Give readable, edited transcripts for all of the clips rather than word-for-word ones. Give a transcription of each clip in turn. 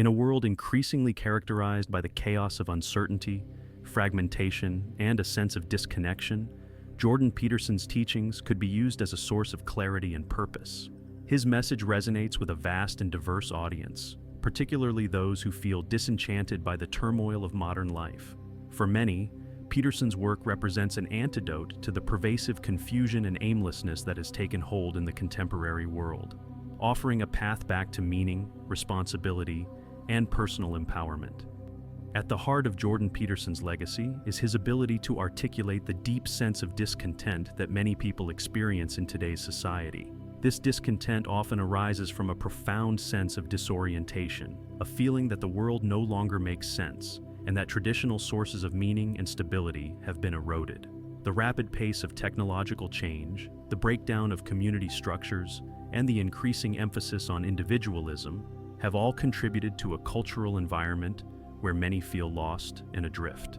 In a world increasingly characterized by the chaos of uncertainty, fragmentation, and a sense of disconnection, Jordan Peterson's teachings could be used as a source of clarity and purpose. His message resonates with a vast and diverse audience, particularly those who feel disenchanted by the turmoil of modern life. For many, Peterson's work represents an antidote to the pervasive confusion and aimlessness that has taken hold in the contemporary world, offering a path back to meaning, responsibility, and personal empowerment. At the heart of Jordan Peterson's legacy is his ability to articulate the deep sense of discontent that many people experience in today's society. This discontent often arises from a profound sense of disorientation, a feeling that the world no longer makes sense, and that traditional sources of meaning and stability have been eroded. The rapid pace of technological change, the breakdown of community structures, and the increasing emphasis on individualism have all contributed to a cultural environment where many feel lost and adrift.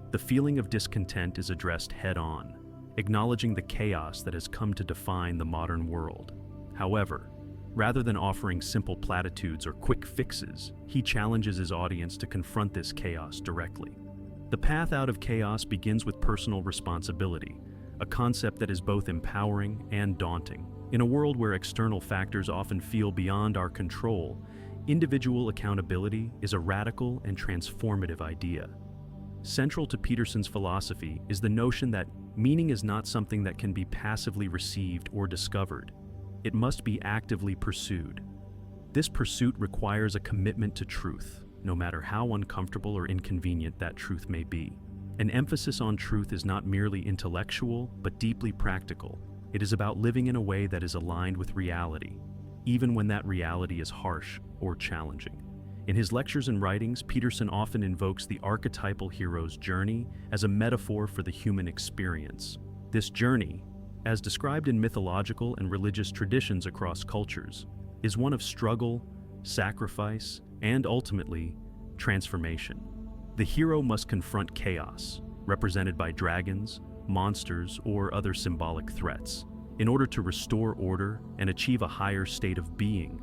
The feeling of discontent is addressed head-on, acknowledging the chaos that has come to define the modern world. However, rather than offering simple platitudes or quick fixes, he challenges his audience to confront this chaos directly. The path out of chaos begins with personal responsibility, a concept that is both empowering and daunting. In a world where external factors often feel beyond our control, individual accountability is a radical and transformative idea. Central to Peterson's philosophy is the notion that meaning is not something that can be passively received or discovered. It must be actively pursued. This pursuit requires a commitment to truth, no matter how uncomfortable or inconvenient that truth may be. An emphasis on truth is not merely intellectual, but deeply practical. It is about living in a way that is aligned with reality, even when that reality is harsh or challenging. In his lectures and writings, Peterson often invokes the archetypal hero's journey as a metaphor for the human experience. This journey, as described in mythological and religious traditions across cultures, is one of struggle, sacrifice, and ultimately, transformation. The hero must confront chaos, represented by dragons, monsters, or other symbolic threats, in order to restore order and achieve a higher state of being.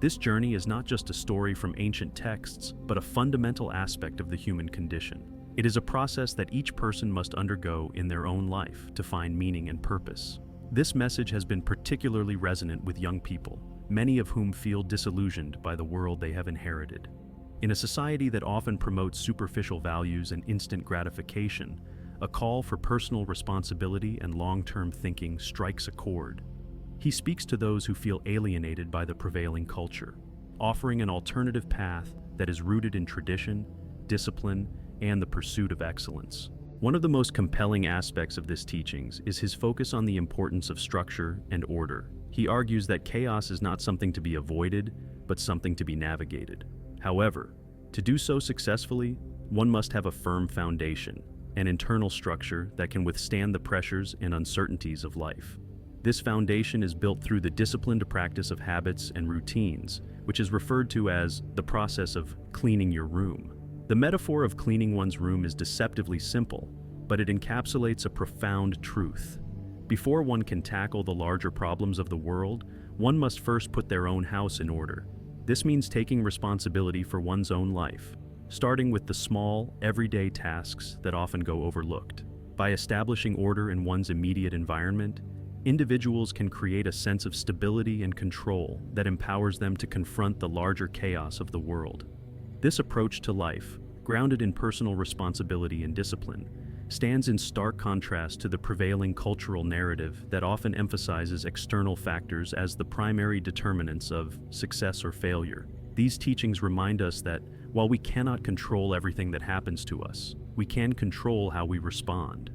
This journey is not just a story from ancient texts, but a fundamental aspect of the human condition. It is a process that each person must undergo in their own life to find meaning and purpose. This message has been particularly resonant with young people, many of whom feel disillusioned by the world they have inherited. In a society that often promotes superficial values and instant gratification, a call for personal responsibility and long-term thinking strikes a chord. He speaks to those who feel alienated by the prevailing culture, offering an alternative path that is rooted in tradition, discipline, and the pursuit of excellence. One of the most compelling aspects of this teachings is his focus on the importance of structure and order. He argues that chaos is not something to be avoided, but something to be navigated. However, to do so successfully, one must have a firm foundation, an internal structure that can withstand the pressures and uncertainties of life. This foundation is built through the disciplined practice of habits and routines, which is referred to as the process of cleaning your room. The metaphor of cleaning one's room is deceptively simple, but it encapsulates a profound truth. Before one can tackle the larger problems of the world, one must first put their own house in order. This means taking responsibility for one's own life, starting with the small, everyday tasks that often go overlooked. By establishing order in one's immediate environment, individuals can create a sense of stability and control that empowers them to confront the larger chaos of the world. This approach to life, grounded in personal responsibility and discipline, stands in stark contrast to the prevailing cultural narrative that often emphasizes external factors as the primary determinants of success or failure. These teachings remind us that while we cannot control everything that happens to us, we can control how we respond.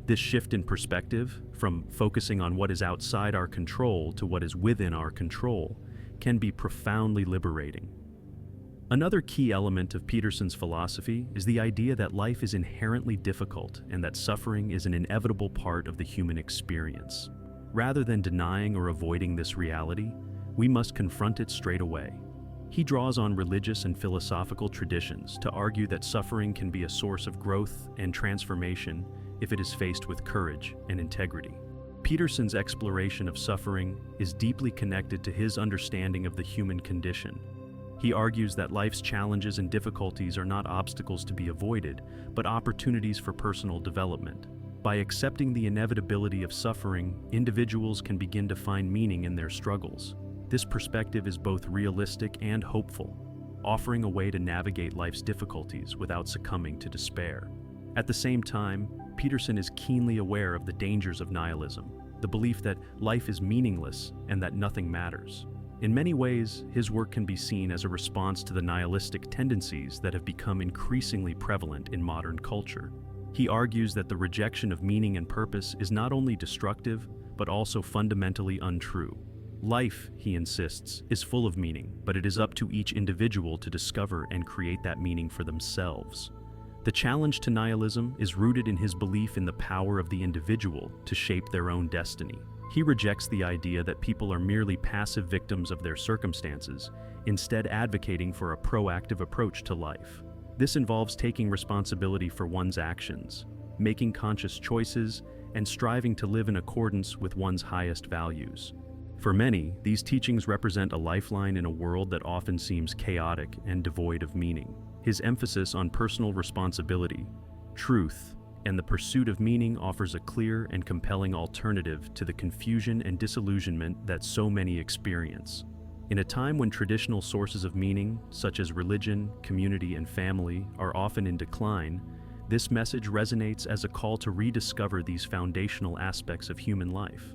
This shift in perspective, from focusing on what is outside our control to what is within our control, can be profoundly liberating. Another key element of Peterson's philosophy is the idea that life is inherently difficult and that suffering is an inevitable part of the human experience. Rather than denying or avoiding this reality, we must confront it straight away. He draws on religious and philosophical traditions to argue that suffering can be a source of growth and transformation if it is faced with courage and integrity. Peterson's exploration of suffering is deeply connected to his understanding of the human condition. He argues that life's challenges and difficulties are not obstacles to be avoided, but opportunities for personal development. By accepting the inevitability of suffering, individuals can begin to find meaning in their struggles. This perspective is both realistic and hopeful, offering a way to navigate life's difficulties without succumbing to despair. At the same time, Peterson is keenly aware of the dangers of nihilism, the belief that life is meaningless and that nothing matters. In many ways, his work can be seen as a response to the nihilistic tendencies that have become increasingly prevalent in modern culture. He argues that the rejection of meaning and purpose is not only destructive, but also fundamentally untrue. Life, he insists, is full of meaning, but it is up to each individual to discover and create that meaning for themselves. The challenge to nihilism is rooted in his belief in the power of the individual to shape their own destiny. He rejects the idea that people are merely passive victims of their circumstances, instead advocating for a proactive approach to life. This involves taking responsibility for one's actions, making conscious choices, and striving to live in accordance with one's highest values. For many, these teachings represent a lifeline in a world that often seems chaotic and devoid of meaning. His emphasis on personal responsibility, truth, and the pursuit of meaning offers a clear and compelling alternative to the confusion and disillusionment that so many experience. In a time when traditional sources of meaning, such as religion, community, and family, are often in decline, this message resonates as a call to rediscover these foundational aspects of human life.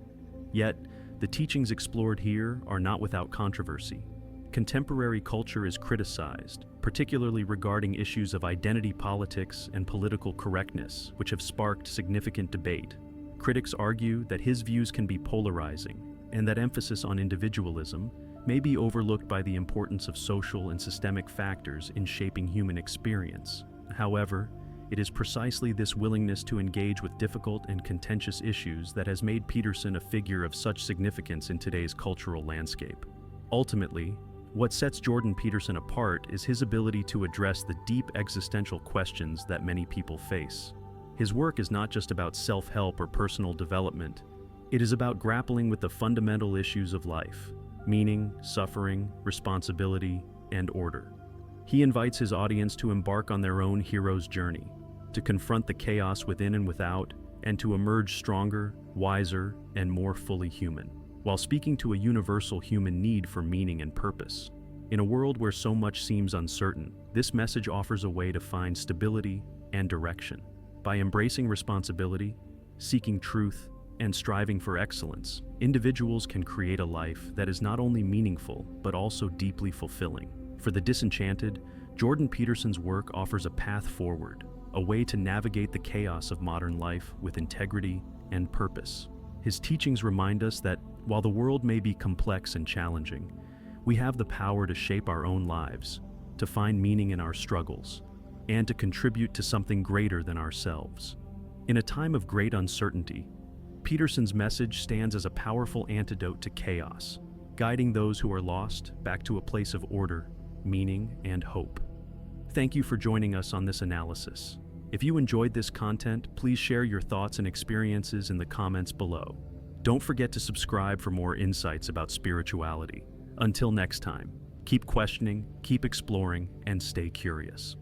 Yet, the teachings explored here are not without controversy. Contemporary culture is criticized, particularly regarding issues of identity politics and political correctness, which have sparked significant debate. Critics argue that his views can be polarizing, and that emphasis on individualism may be overlooked by the importance of social and systemic factors in shaping human experience. However, it is precisely this willingness to engage with difficult and contentious issues that has made Peterson a figure of such significance in today's cultural landscape. Ultimately, what sets Jordan Peterson apart is his ability to address the deep existential questions that many people face. His work is not just about self-help or personal development. It is about grappling with the fundamental issues of life: meaning, suffering, responsibility, and order. He invites his audience to embark on their own hero's journey, to confront the chaos within and without, and to emerge stronger, wiser, and more fully human, while speaking to a universal human need for meaning and purpose. In a world where so much seems uncertain, this message offers a way to find stability and direction. By embracing responsibility, seeking truth, and striving for excellence, individuals can create a life that is not only meaningful, but also deeply fulfilling. For the Disenchanted, Jordan Peterson's work offers a path forward, a way to navigate the chaos of modern life with integrity and purpose. His teachings remind us that while the world may be complex and challenging, we have the power to shape our own lives, to find meaning in our struggles, and to contribute to something greater than ourselves. In a time of great uncertainty, Peterson's message stands as a powerful antidote to chaos, guiding those who are lost back to a place of order, meaning, and hope. Thank you for joining us on this analysis. If you enjoyed this content, please share your thoughts and experiences in the comments below. Don't forget to subscribe for more insights about spirituality. Until next time, keep questioning, keep exploring, and stay curious.